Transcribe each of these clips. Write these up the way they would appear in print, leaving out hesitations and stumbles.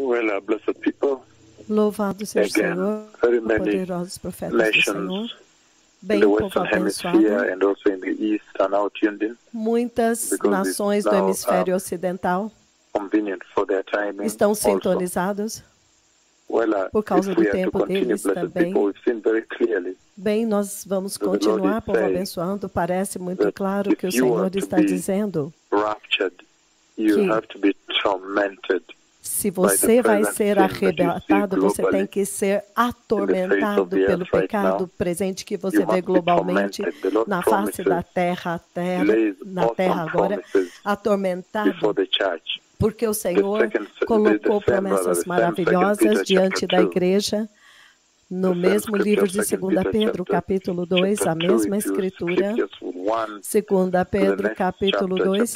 Well, blessed people, Louvado seja o again, Senhor, very many poderosos profetas do Senhor. nations in Bem, the povo Western abençoado. Hemisphere and also in the East are now tuned in Muitas because nações it's do now hemisfério ocidental convenient for their timing estão also. sintonizados Well, por causa if do we are to tempo continue, deles blessed também. people, we've seen very clearly Bem, nós vamos that the Lord continuar, is povo saying abençoando. Parece muito that claro que o if you are Senhor to está be dizendo raptured, you que have to be tormented. se você vai ser arrebatado, você tem que ser atormentado pelo pecado presente que você vê globalmente na face da terra, na terra agora, atormentado, porque o Senhor colocou promessas maravilhosas diante da igreja. No mesmo livro de 2 Pedro, capítulo 2, a mesma escritura, 2 Pedro, capítulo 2,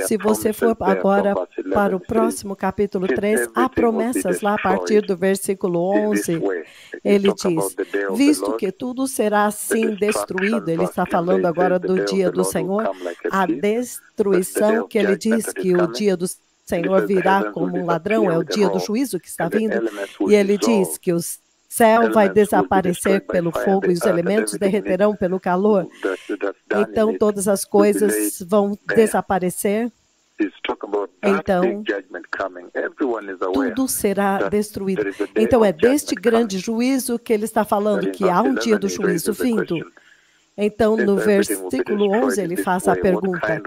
se você for agora para o próximo capítulo 3, há promessas lá a partir do versículo 11. Ele diz, visto que tudo será assim destruído, ele está falando agora do dia do Senhor, a destruição que ele diz que o dia do Senhor virá como um ladrão, é o dia do juízo que está vindo, e ele diz que os céu vai desaparecer pelo fogo e os elementos derreterão pelo calor. Então, todas as coisas vão desaparecer. Então, tudo será destruído. Então, é deste grande juízo que ele está falando, que há um dia do juízo vindo. Então, no versículo 11, ele faz a pergunta,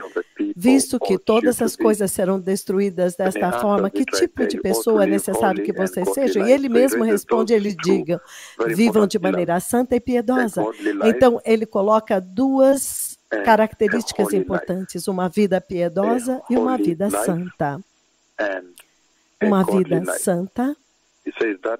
visto que todas as coisas serão destruídas desta forma, que tipo de pessoa é necessário que vocês sejam? E ele mesmo responde, ele diga, vivam de maneira santa e piedosa. Então, ele coloca duas características importantes, uma vida piedosa e uma vida santa. Uma vida santa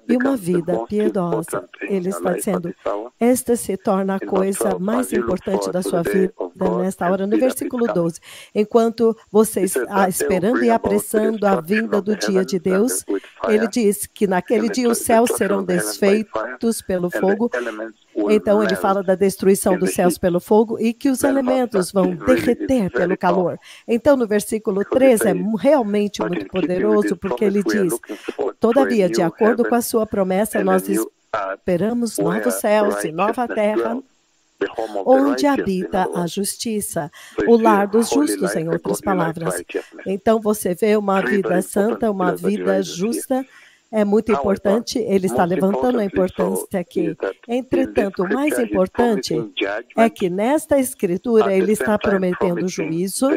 e uma vida piedosa. Ele está dizendo, esta se torna a coisa mais importante da sua vida nesta hora. No versículo 12, enquanto vocês esperando e apressando a vinda do dia de Deus, ele diz que naquele dia os céus serão desfeitos pelo fogo. Então ele fala da destruição dos céus pelo fogo e que os elementos vão derreter pelo calor. Então no versículo 13 é realmente muito poderoso, porque ele diz, todavia, de acordo com a sua promessa, nós esperamos novos céus e nova terra, onde habita a justiça, o lar dos justos, em outras palavras. Então você vê uma vida santa, uma vida justa, é muito importante, ele está levantando a importância aqui. Entretanto, o mais importante é que nesta escritura ele está prometendo juízo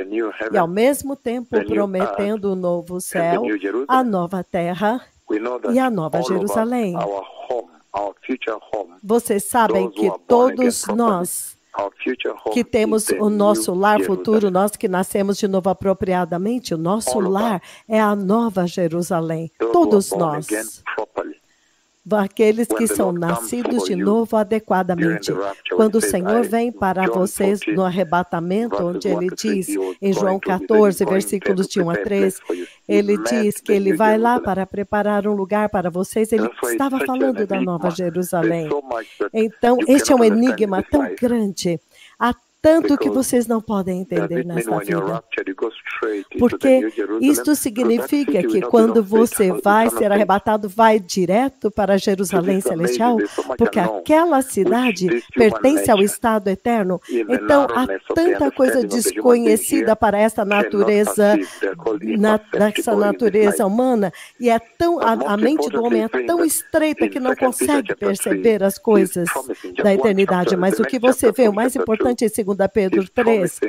e ao mesmo tempo prometendo o novo céu, a nova terra e a nova Jerusalém. Vocês sabem que todos nós que temos o nosso lar futuro, nós que nascemos de novo apropriadamente, o nosso lar é a nova Jerusalém. Todos nós. Aqueles que são nascidos de novo adequadamente. Quando o Senhor vem para vocês no arrebatamento, onde ele diz, em João 14, versículos de 1 a 3, ele diz que ele vai lá para preparar um lugar para vocês. Ele estava falando da Nova Jerusalém. Então, este é um enigma tão grande. Há tanto que vocês não podem entender nesta vida. Porque isto significa que quando você vai ser arrebatado, vai direto para Jerusalém Celestial, porque aquela cidade pertence ao estado eterno. Então, há tanta coisa desconhecida para essa natureza, nessa natureza humana, e é tão, a mente do homem é tão estreita que não consegue perceber as coisas da eternidade. Mas o que você vê, o mais importante é 2 Pedro 3,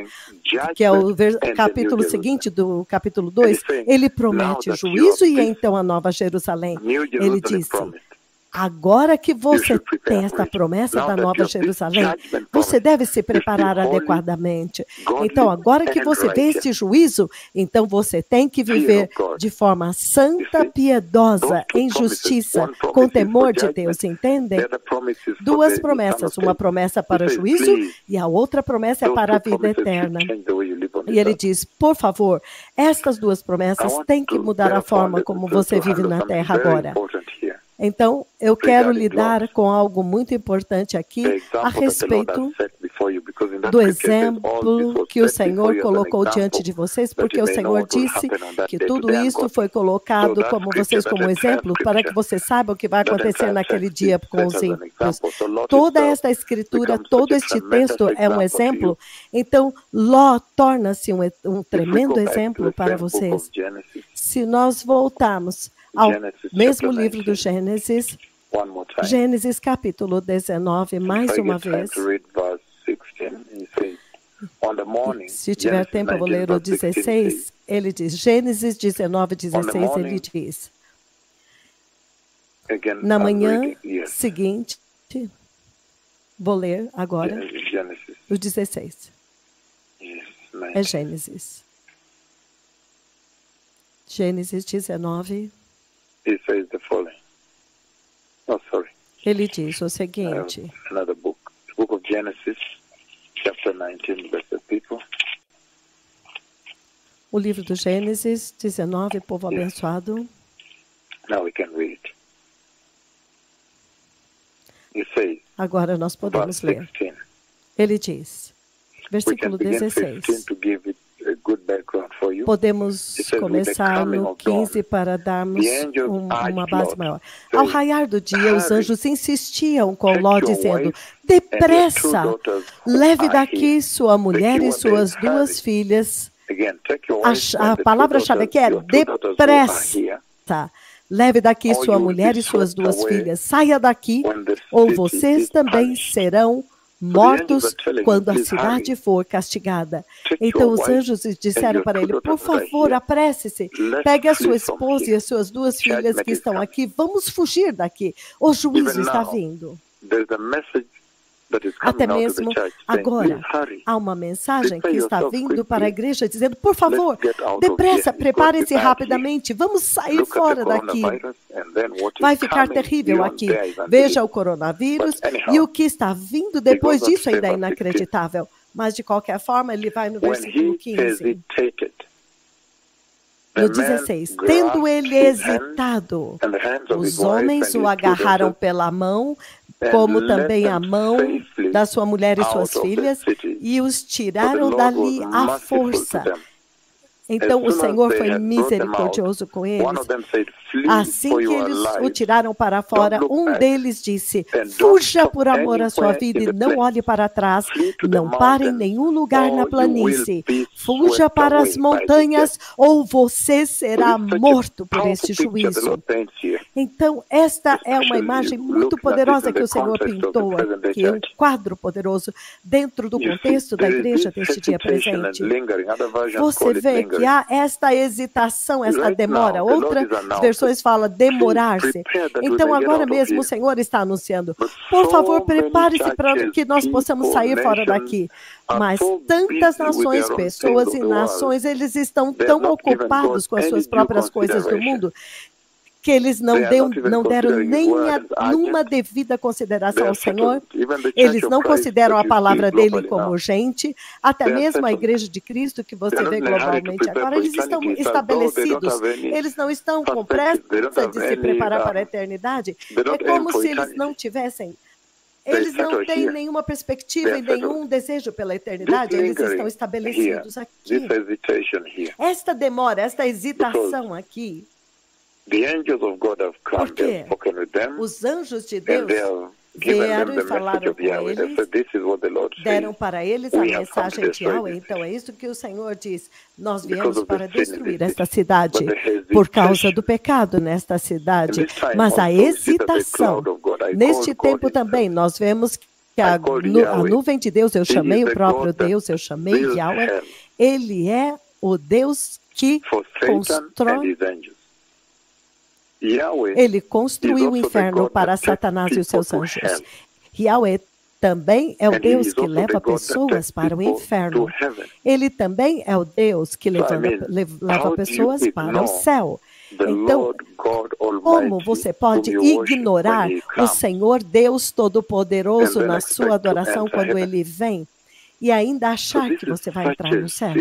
que é o capítulo seguinte do capítulo 2, ele promete juízo e então a nova Jerusalém. Ele disse, agora que você tem esta promessa da Nova Jerusalém, você deve se preparar adequadamente. Então, agora que você vê este juízo, então você tem que viver de forma santa, piedosa, em justiça, com temor de Deus, entendem? Duas promessas, uma promessa para o juízo e a outra promessa é para a vida eterna. E ele diz, por favor, estas duas promessas têm que mudar a forma como você vive na terra agora. Então, eu quero lidar com algo muito importante aqui a respeito do exemplo que o Senhor colocou diante de vocês, porque o Senhor disse que tudo isso foi colocado como vocês como exemplo, para que vocês saibam o que vai acontecer naquele dia com os ímpios. Toda esta escritura, todo este texto é um exemplo. Então, Ló torna-se um tremendo exemplo para vocês. Se nós voltarmos ao mesmo livro do Gênesis, Gênesis capítulo 19, mais uma vez. Se tiver tempo, eu vou ler o 16. Ele diz, Gênesis 19, 16, ele diz. Na manhã seguinte, vou ler agora o 16. É Gênesis. Gênesis 19. Ele diz o seguinte. O livro do Gênesis 19, povo abençoado. Agora nós podemos ler. Ele diz, versículo 16. Podemos começar no 15 para darmos uma base maior. Ao raiar do dia, os anjos insistiam com Ló, dizendo, depressa, leve daqui sua mulher e suas duas filhas. A palavra-chave aqui é depressa. Leve daqui sua mulher e suas duas filhas. Saia daqui, ou vocês também serão mortos quando a cidade for castigada. Então os anjos disseram para ele, por favor, apresse-se, pegue a sua esposa e as suas duas filhas que estão aqui, vamos fugir daqui, o juízo está vindo. Até mesmo agora, há uma mensagem que está vindo para a igreja dizendo, por favor, depressa, prepare-se rapidamente, vamos sair fora daqui. Vai ficar terrível aqui. Veja o coronavírus e o que está vindo depois disso ainda é inacreditável. Mas, de qualquer forma, ele vai no versículo 15. No 16, tendo ele hesitado, os homens o agarraram pela mão, como também a mão da sua mulher e suas filhas, e os tiraram dali à força. Então o Senhor foi misericordioso com eles. Assim que eles o tiraram para fora, um deles disse, fuja por amor à sua vida e não olhe para trás, não pare em nenhum lugar na planície, fuja para as montanhas ou você será morto por este juízo. Então esta é uma imagem muito poderosa que o Senhor pintou aqui, um quadro poderoso dentro do contexto da igreja deste dia presente. Você vê que há esta hesitação, esta demora. Outras versões falam demorar-se. Então, agora mesmo, o Senhor está anunciando, por favor, prepare-se para que nós possamos sair fora daqui. Mas tantas nações, pessoas e nações, eles estão tão ocupados com as suas próprias coisas do mundo, que eles não deram nenhuma devida consideração ao Senhor. Eles não consideram a palavra dele como gente. Até mesmo a Igreja de Cristo, que você vê globalmente agora, eles estão estabelecidos. Eles não estão com pressa de se preparar para a eternidade. É como se eles não tivessem... Eles não têm nenhuma perspectiva e nenhum desejo pela eternidade. Eles estão estabelecidos aqui. Esta demora, esta hesitação aqui, porque os anjos de Deus vieram e falaram com eles, deram para eles a mensagem de Yahweh. Então é isso que o Senhor diz, nós viemos para destruir esta cidade por causa do pecado nesta cidade. Mas a hesitação, neste tempo também, nós vemos que a nuvem de Deus, eu chamei o próprio Deus, eu chamei Yahweh, ele é o Deus que constrói. Ele construiu o inferno para Satanás e os seus anjos. Yahweh também é o Deus que leva pessoas para o inferno. Ele também é o Deus que leva pessoas para o céu. Então, como você pode ignorar o Senhor Deus Todo-Poderoso na sua adoração quando Ele vem e ainda achar que você vai entrar no céu?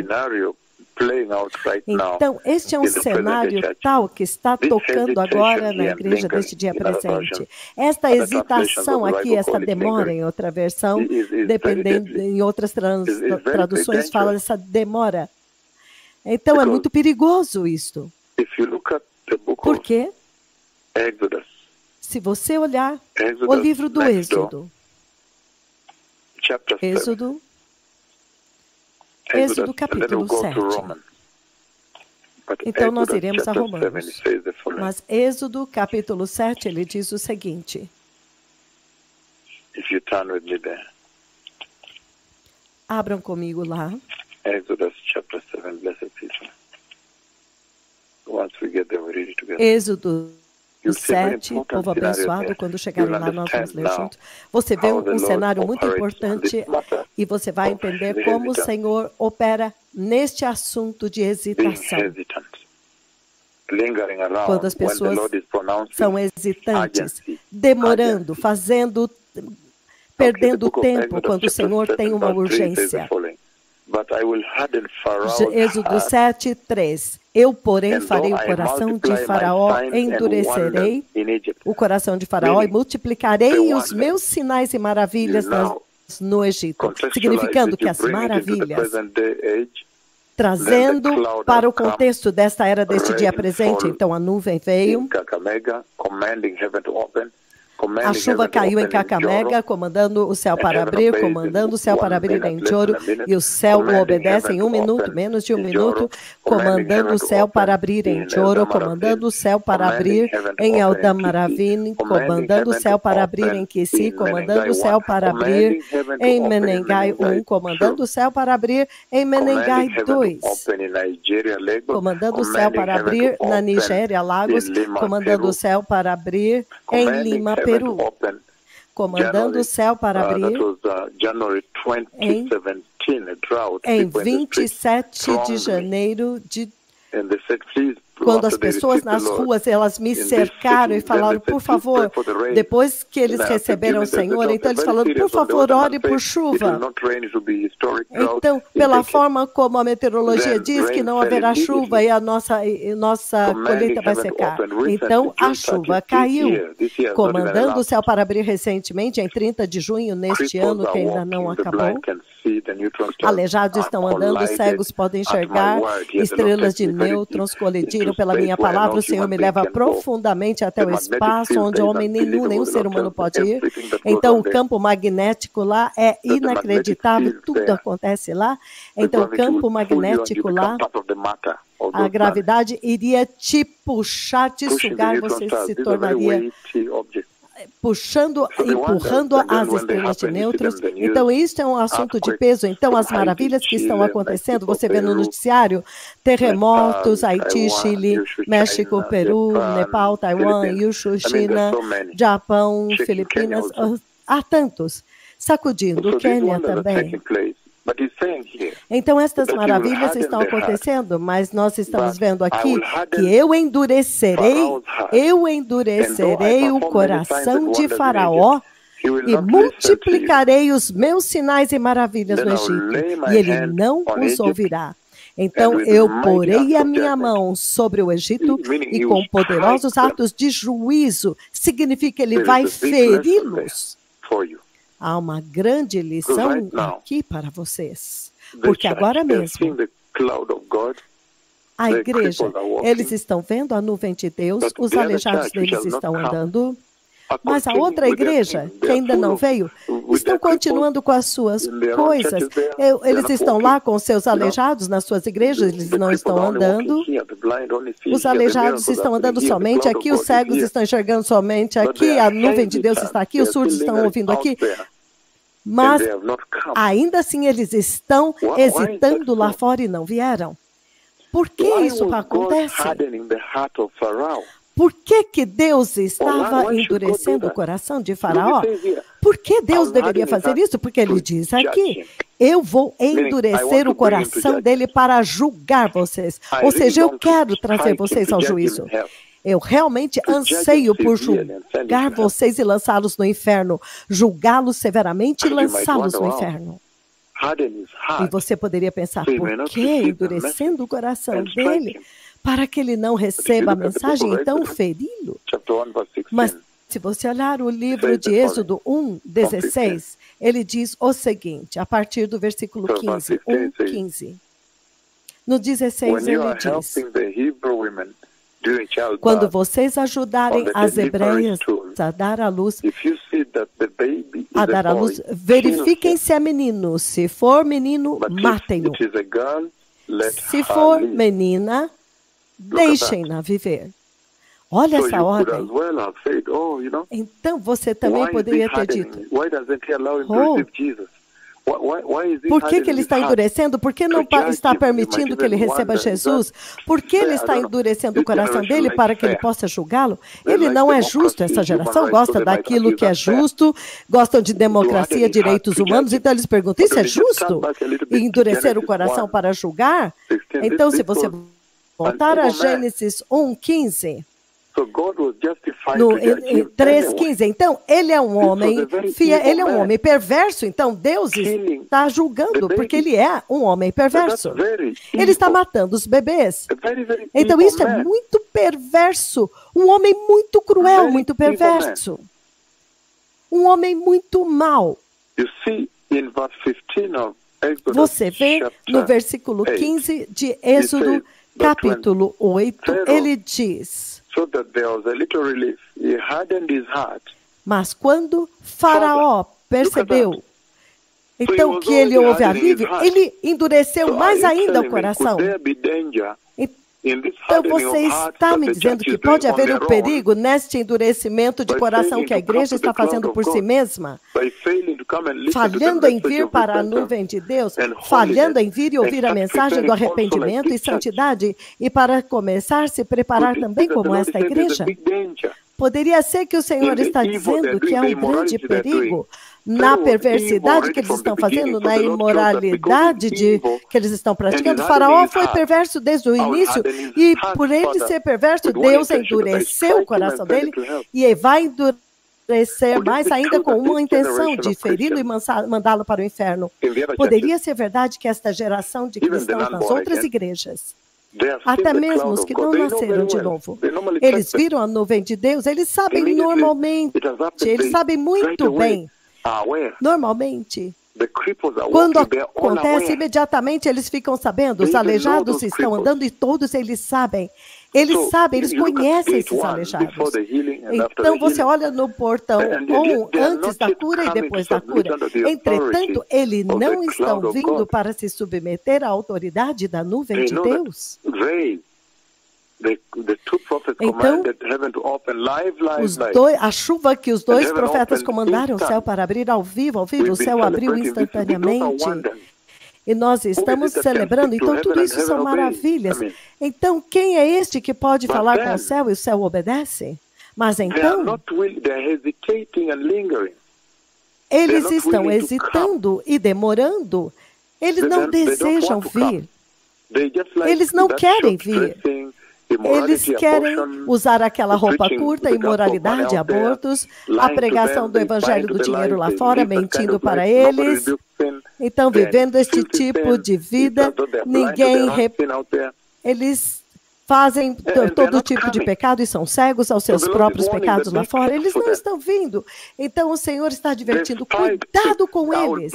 Então, este é um cenário tal que está tocando agora na igreja deste dia presente. Esta hesitação aqui, esta demora em outra versão, dependendo, em outras traduções fala dessa demora. Então, é muito perigoso isto. Por quê? Se você olhar o livro do Êxodo, Êxodo capítulo 7. Então, nós iremos a Romanos. Mas Êxodo capítulo 7, ele diz o seguinte. Abram comigo lá. Êxodo 7, povo abençoado, quando chegarem lá nós vamos ler juntos. Você vê um cenário muito importante e você vai entender como o Senhor opera neste assunto de hesitação. Quando as pessoas são hesitantes, demorando, perdendo tempo, quando o Senhor tem uma urgência. Êxodo 7, 3. Eu, porém, farei o coração de Faraó, endurecerei o coração de Faraó e multiplicarei os meus sinais e maravilhas no Egito. Significando que as maravilhas, trazendo para o contexto desta era, deste dia presente, então a nuvem veio, a chuva caiu em Cacamega, comandando o céu para abrir, comandando o céu para abrir em Joro, e o céu o obedece em 1 minuto, menos de 1 minuto, comandando o céu para abrir em Joro, comandando o céu para abrir em Eldam Maravim, comandando o céu para abrir em Kissi, comandando o céu para abrir em Menengai 1, comandando o céu para abrir em Menengai 2, comandando o céu para abrir na Nigéria, Lagos, comandando o céu para abrir em Lima, Peru, comandando o céu para abrir em 27 de janeiro de... Quando as pessoas nas ruas, elas me cercaram e falaram, por favor, depois que eles receberam o Senhor, então eles falaram, por favor, ore por chuva. Então, pela forma como a meteorologia diz que não haverá chuva e a nossa colheita vai secar. Então, a chuva caiu, comandando o céu para abrir recentemente, em 30 de junho, neste ano que ainda não acabou. Aleijados estão andando, cegos podem enxergar, estrelas de nêutrons colidiram pela minha palavra. O Senhor me leva profundamente até o espaço onde homem nenhum ser humano pode ir. Então, o campo magnético lá é inacreditável, tudo acontece lá. Então, o campo magnético lá, a gravidade iria te puxar, te sugar, você se tornaria... empurrando as estrelas de nêutrons. Então, isso é um assunto de peso. Então, as maravilhas que estão acontecendo, você vê no noticiário, terremotos, Haiti, Chile, México, Peru, Nepal, Taiwan, Yushu, China, Japão, Filipinas, há tantos. Sacudindo, o Quênia também. Então, estas maravilhas estão acontecendo, mas nós estamos vendo aqui que eu endurecerei o coração de Faraó e multiplicarei os meus sinais e maravilhas no Egito, e ele não os ouvirá. Então, eu porei a minha mão sobre o Egito e com poderosos atos de juízo, significa que ele vai feri-los. Há uma grande lição aqui para vocês, porque agora mesmo a igreja, eles estão vendo a nuvem de Deus, os aleijados deles estão andando, mas a outra igreja, que ainda não veio, estão continuando com as suas coisas. Eles estão lá com os seus aleijados nas suas igrejas, eles não estão andando. Os aleijados estão andando somente aqui, os cegos estão enxergando somente aqui, a nuvem de Deus está aqui, os surdos estão ouvindo aqui. Mas, ainda assim, eles estão hesitando lá fora e não vieram. Por que isso acontece? Por que Deus estava endurecendo o coração de Faraó? Por que Deus deveria fazer isso? Porque ele diz aqui, eu vou endurecer o coração dele para julgar vocês. Ou seja, eu quero trazer vocês ao juízo. Eu realmente anseio por julgar vocês e lançá-los no inferno. Julgá-los severamente e lançá-los no inferno. E você poderia pensar, por que endurecendo o coração dele para que ele não receba a mensagem, então feri-lo? Mas se você olhar o livro de Êxodo 1:16, ele diz o seguinte, a partir do versículo 15, 1:15. No 16 ele diz, quando vocês ajudarem as hebreias a dar à luz, verifiquem se é menino. Se for menino, matem-no. Se for menina, deixem-na viver. Olha essa ordem. Então você também poderia ter dito, por que ele está endurecendo? Por que não está permitindo que ele receba Jesus? Por que ele está endurecendo o coração dele para que ele possa julgá-lo? Ele não é justo. Essa geração gosta daquilo que é justo, gostam de democracia, direitos humanos. Então eles perguntam, isso é justo? E endurecer o coração para julgar? Então se você voltar a Gênesis 1:15... No 3:15, então ele é um homem fiel, ele é um homem perverso, então Deus está julgando, porque ele é um homem perverso. Ele está matando os bebês. Então isso é muito perverso, um homem muito cruel, muito perverso. Um homem muito mau. Você vê no versículo 15 de Êxodo, capítulo 8, ele diz... Mas quando Faraó percebeu, então que ele houve alívio, ele endureceu mais ainda o coração. Então você está me dizendo que pode haver um perigo neste endurecimento de coração que a igreja está fazendo por si mesma, falhando em vir para a nuvem de Deus, falhando em vir e ouvir a mensagem do arrependimento e santidade, e para começar a se preparar também como esta igreja? Poderia ser que o Senhor está dizendo que há um grande perigo na perversidade que eles estão fazendo, na imoralidade que eles estão praticando. Faraó foi perverso desde o início e por ele ser perverso, Deus endureceu o coração dele e vai endurecer mais ainda com uma intenção de feri-lo e mandá-lo para o inferno. Poderia ser verdade que esta geração de cristãos nas outras igrejas, até mesmo os que não nasceram de novo, eles viram a nuvem de Deus, eles sabem normalmente, eles sabem muito bem. Normalmente, quando acontece, imediatamente eles ficam sabendo, os aleijados estão andando e todos eles sabem. Eles conhecem esses aleijados. Então você olha no portão antes da cura e depois da cura. Entretanto, eles não estão vindo para se submeter à autoridade da nuvem de Deus. Então, a chuva que os dois profetas comandaram o céu para abrir ao vivo, o céu abriu instantaneamente. E nós estamos celebrando, então tudo isso são maravilhas. Então, quem é este que pode falar com o céu e o céu obedece? Mas então, eles estão hesitando e demorando. Eles não desejam vir. Eles não querem vir. Eles querem usar aquela roupa curta, imoralidade, abortos, a pregação do evangelho do dinheiro lá fora, mentindo para eles. Então, vivendo este tipo de vida, eles fazem todo tipo de pecado e são cegos aos seus próprios pecados lá fora. Eles não estão vindo. Então, o Senhor está advertindo, cuidado com eles.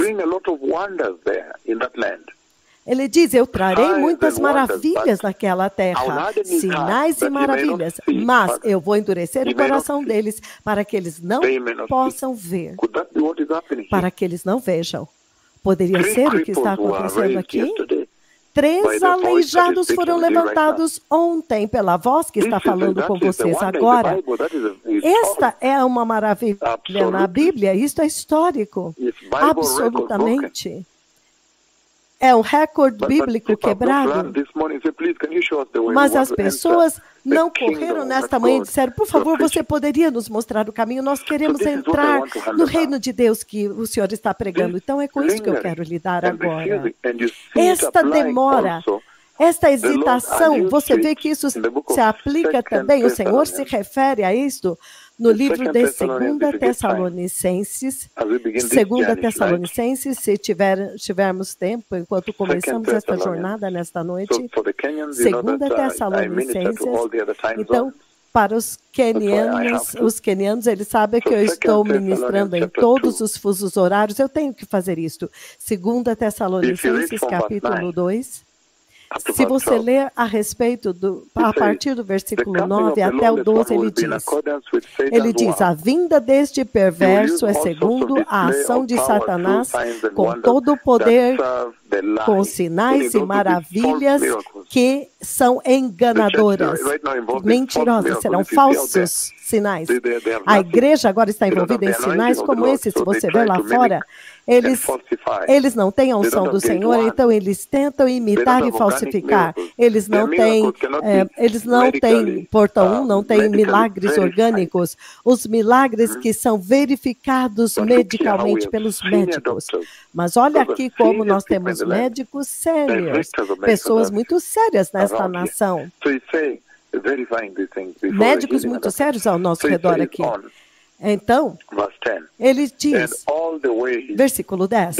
Ele diz, eu trarei muitas maravilhas naquela terra, sinais e maravilhas, mas eu vou endurecer o coração deles para que eles não possam ver, para que eles não vejam. Poderia ser o que está acontecendo aqui? 3 aleijados foram levantados ontem pela voz que está falando com vocês agora. Esta é uma maravilha na Bíblia, isto é histórico, absolutamente. É um recorde bíblico quebrado. Mas as pessoas não correram nesta manhã e disseram, por favor, você poderia nos mostrar o caminho? Nós queremos entrar no reino de Deus que o Senhor está pregando. Então é com isso que eu quero lidar agora. Esta demora Esta hesitação, você vê que isso se aplica também, o Senhor se refere a isto no livro de 2 Tessalonicenses, se tivermos tempo, enquanto começamos esta jornada nesta noite, 2 Tessalonicenses, então, para os quenianos, eles sabem que eu estou ministrando em todos os fusos horários, eu tenho que fazer isto. 2 Tessalonicenses, capítulo 2. Se você ler a respeito a partir do versículo 9 até o 12, ele diz, a vinda deste perverso é segundo a ação de Satanás, com todo o poder, com sinais e maravilhas que são enganadoras, mentirosas, serão falsos sinais. A igreja agora está envolvida em sinais como esse, se você ver lá fora, eles não têm a unção do Senhor, então eles tentam imitar e falsificar. Eles não têm portão 1, não têm milagres orgânicos. Os milagres que são verificados medicalmente pelos médicos. Mas olha aqui como nós temos médicos sérios, pessoas muito sérias nesta nação. Médicos muito sérios ao nosso redor aqui. Então, ele diz, versículo 10,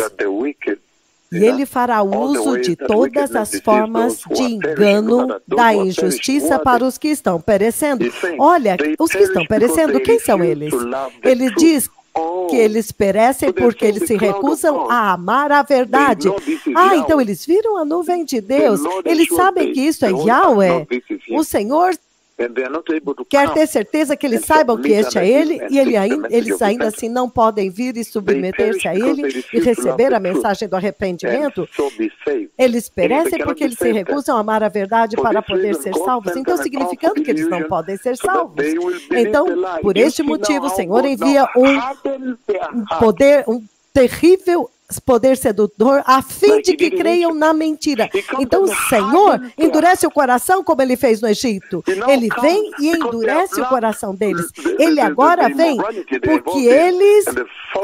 e ele fará uso de todas as formas de engano da injustiça para os que estão perecendo. Olha, os que estão perecendo, quem são eles? Ele diz que eles perecem porque eles se recusam a amar a verdade. Então eles viram a nuvem de Deus. Eles sabem que isso é Yahweh. O Senhor quer ter certeza que eles saibam que este é Ele, e eles ainda assim não podem vir e submeter-se a Ele e receber a mensagem do arrependimento. Eles perecem porque eles se recusam a amar a verdade para poder ser salvos. Então, significando que eles não podem ser salvos. Então, por este motivo, o Senhor envia um terrível poder sedutor, a fim de que creiam na mentira. Então o Senhor endurece o coração como ele fez no Egito. Ele vem e endurece o coração deles. Ele agora vem porque eles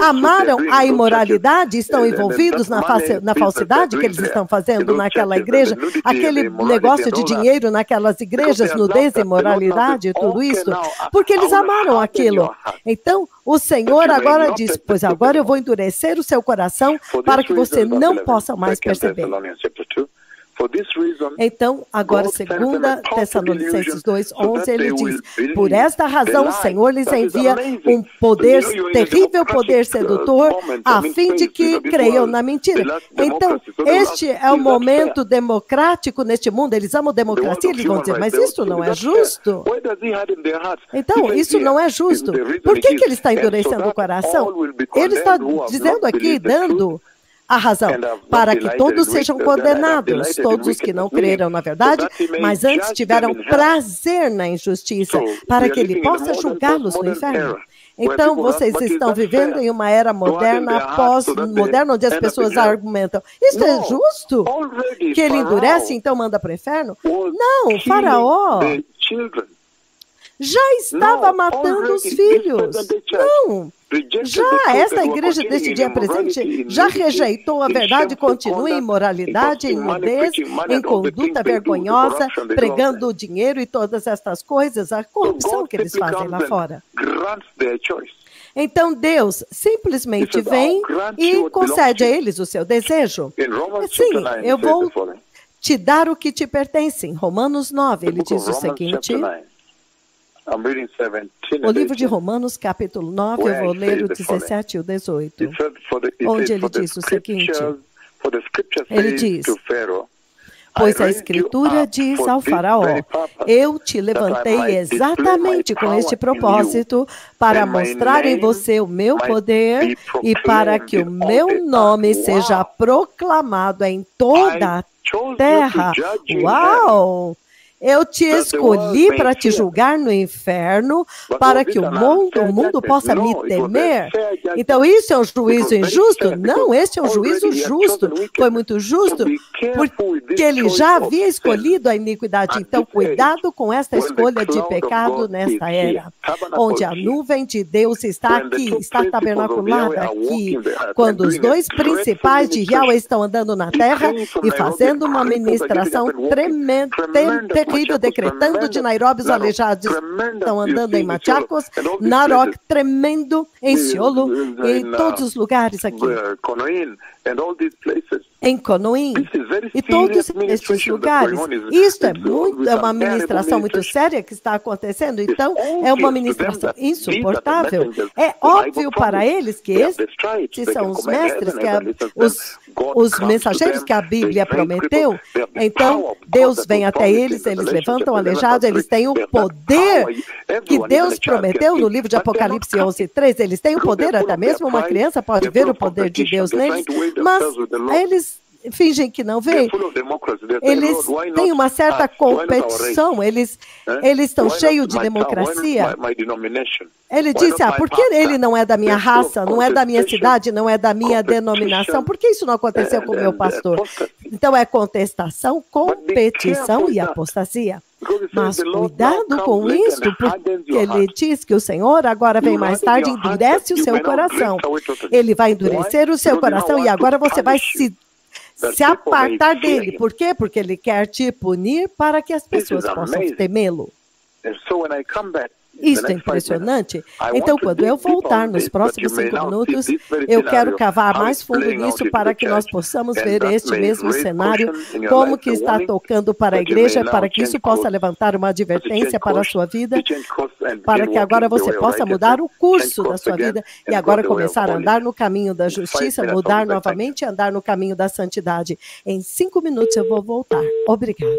amaram a imoralidade, estão envolvidos na falsidade que eles estão fazendo naquela igreja, aquele negócio de dinheiro naquelas igrejas, nudez, imoralidade e tudo isso, porque eles amaram aquilo. Então, o Senhor agora diz, pois agora eu vou endurecer o seu coração para que você não possa mais perceber. Então, agora, 2 Tessalonicenses 2:11, ele diz, por esta razão o Senhor lhes envia um terrível poder sedutor, a fim de que creiam na mentira. Então, este é o momento democrático neste mundo. Eles amam democracia, eles vão dizer, mas isso não é justo. Então, isso não é justo. Por que ele está endurecendo o coração? Ele está dizendo aqui, dando a razão, para que todos sejam condenados, todos os que não creram na verdade, mas antes tiveram prazer na injustiça, para que ele possa julgá-los no inferno. Então, vocês estão vivendo em uma era moderna, pós-moderna, onde as pessoas argumentam, isso é justo? Que ele endurece, então manda para o inferno? Não, o Faraó já estava matando os filhos. Não. Já esta igreja deste dia presente já rejeitou a verdade, continua em imoralidade, em nudez, em conduta vergonhosa, pregando o dinheiro e todas estas coisas, a corrupção que eles fazem lá fora. Então Deus simplesmente vem e concede a eles o seu desejo. Sim, eu vou te dar o que te pertence. Em Romanos 9, ele diz o seguinte... O livro de Romanos, capítulo 9, eu vou ler o 17 e o 18, onde ele diz o seguinte, ele diz, pois a Escritura diz ao Faraó, eu te levantei exatamente com este propósito, para mostrar em você o meu poder e para que o meu nome seja proclamado em toda a terra. Uau! Eu te escolhi para te julgar no inferno, para que o mundo possa me temer. Então, isso é um juízo injusto? Não, este é um juízo justo. Foi muito justo, porque ele já havia escolhido a iniquidade. Então, cuidado com esta escolha de pecado nesta era, onde a nuvem de Deus está aqui, está tabernaculada aqui, quando os dois principais de Yahweh estão andando na terra e fazendo uma ministração tremenda, terrível, decretando de Nairobi os aleijados estão andando em Machakos, Narok, tremendo, em Siolo, em todos os lugares aqui. Em Conoim, e todos estes lugares. Isto é uma ministração muito séria que está acontecendo, então é uma ministração insuportável. É óbvio para eles que estes são os mestres, os mensageiros que a Bíblia prometeu. Então, Deus vem até eles, eles levantam aleijados, eles têm o poder que Deus prometeu no livro de Apocalipse 11:3. Eles têm o poder, até mesmo uma criança pode ver o poder de Deus neles, mas eles fingem que não veem. Eles têm uma certa competição, eles estão cheios de democracia. Ele disse, por que ele não é da minha raça, não é da minha cidade, não é da minha denominação? Por que isso não aconteceu com o meu pastor? Então é contestação, competição e apostasia. Mas cuidado com isso, porque ele diz que o Senhor agora vem mais tarde e endurece o seu coração. Ele vai endurecer o seu coração e agora você vai se apartar dele. Por quê? Porque ele quer te punir para que as pessoas possam temê-lo. Isso é impressionante. Então, quando eu voltar nos próximos 5 minutos, eu quero cavar mais fundo nisso para que nós possamos ver este mesmo cenário, como que está tocando para a igreja, para que isso possa levantar uma advertência para a sua vida, para que agora você possa mudar o curso da sua vida e agora começar a andar no caminho da justiça, mudar novamente e andar no caminho da santidade. Em 5 minutos eu vou voltar. Obrigado.